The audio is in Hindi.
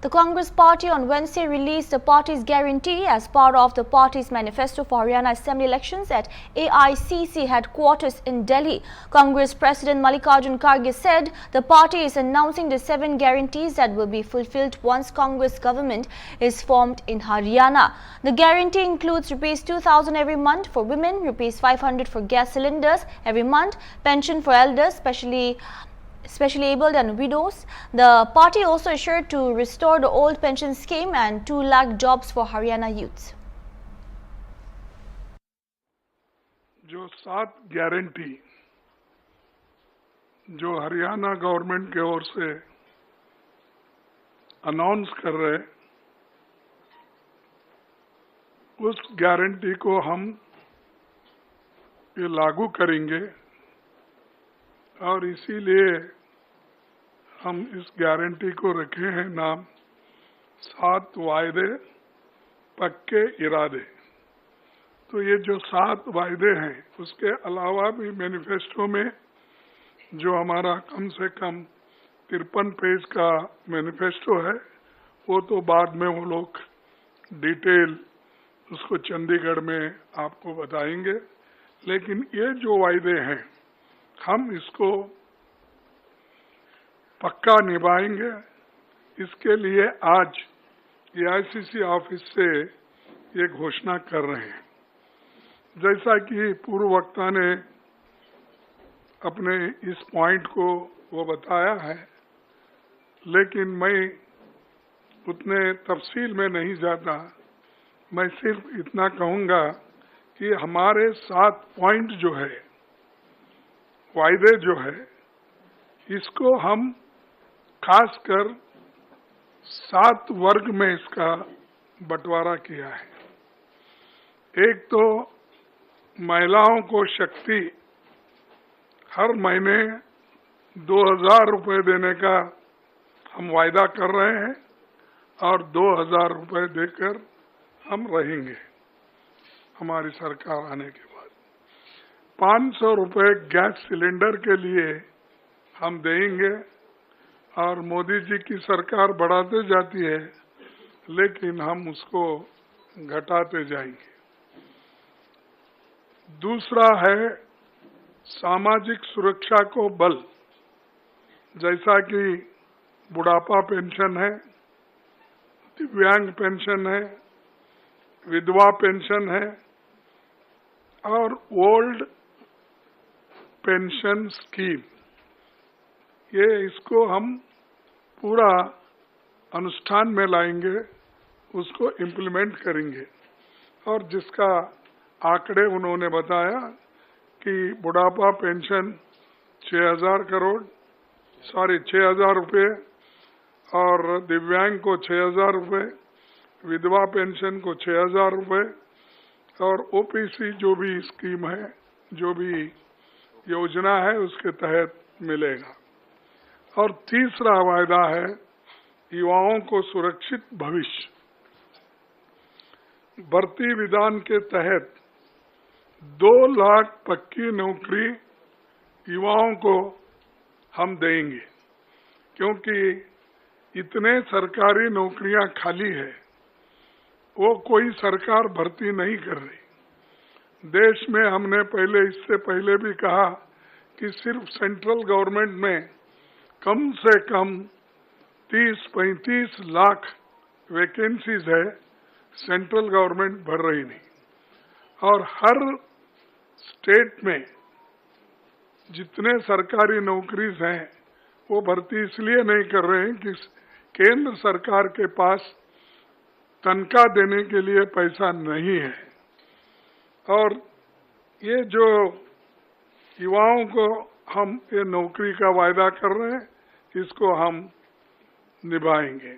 The Congress Party on Wednesday released the party's guarantee as part of the party's manifesto for Haryana Assembly elections at AICC headquarters in Delhi. Congress President Mallikarjun Kharge said the party is announcing the 7 guarantees that will be fulfilled once Congress government is formed in Haryana. The guarantee includes Rs 2,000 every month for women, Rs 500 for gas cylinders every month, pension for elders, especially abled and widows. The party also assured to restore the old pension scheme and 2 lakh jobs for Haryana youths. जो 7 गारंटी जो हरियाणा गवर्नमेंट के ओर से अनाउंस कर रहे, उस गारंटी को हम ये लागू करेंगे और इसीलिए हम इस गारंटी को रखे हैं नाम 7 वायदे पक्के इरादे। तो ये जो 7 वायदे हैं, उसके अलावा भी मैनिफेस्टो में जो हमारा कम से कम 53 पेज का मैनिफेस्टो है, वो तो बाद में वो लोग डिटेल उसको चंडीगढ़ में आपको बताएंगे। लेकिन ये जो वायदे हैं, हम इसको पक्का निभाएंगे। इसके लिए आज AICC ऑफिस से ये घोषणा कर रहे हैं। जैसा कि पूर्व वक्ता ने अपने इस पॉइंट को वो बताया है, लेकिन मैं उतने तफसील में नहीं जाता। मैं सिर्फ इतना कहूँगा कि हमारे 7 पॉइंट जो है, वायदे जो है, इसको हम खासकर 7 वर्ग में इसका बंटवारा किया है। एक तो महिलाओं को शक्ति हर महीने 2,000 रुपये देने का हम वायदा कर रहे हैं और 2,000 रुपये देकर हम रहेंगे हमारी सरकार आने के बाद। 500 रुपये गैस सिलेंडर के लिए हम देंगे और मोदी जी की सरकार बढ़ाते जाती है, लेकिन हम उसको घटाते जाएंगे। दूसरा है सामाजिक सुरक्षा को बल, जैसा कि बुढ़ापा पेंशन है, दिव्यांग पेंशन है, विधवा पेंशन है और ओल्ड पेंशन स्कीम। ये इसको हम पूरा अनुष्ठान में लाएंगे, उसको इम्प्लीमेंट करेंगे। और जिसका आंकड़े उन्होंने बताया कि बुढ़ापा पेंशन 6,000 रुपये और दिव्यांग को 6,000 रुपये, विधवा पेंशन को 6,000 रुपये और OPC जो भी स्कीम है, जो भी योजना है, उसके तहत मिलेगा। और तीसरा वायदा है युवाओं को सुरक्षित भविष्य। भर्ती विधान के तहत 2 लाख पक्की नौकरी युवाओं को हम देंगे, क्योंकि इतने सरकारी नौकरियां खाली है, वो कोई सरकार भर्ती नहीं कर रही। देश में हमने इससे पहले भी कहा कि सिर्फ सेंट्रल गवर्नमेंट में कम से कम 30-35 लाख वैकेंसीज है, सेंट्रल गवर्नमेंट भर रही नहीं। और हर स्टेट में जितने सरकारी नौकरीज हैं, वो भर्ती इसलिए नहीं कर रहे हैं कि केंद्र सरकार के पास तनख्वाह देने के लिए पैसा नहीं है। और ये जो युवाओं को हम ये नौकरी का वायदा कर रहे हैं, इसको हम निभाएंगे।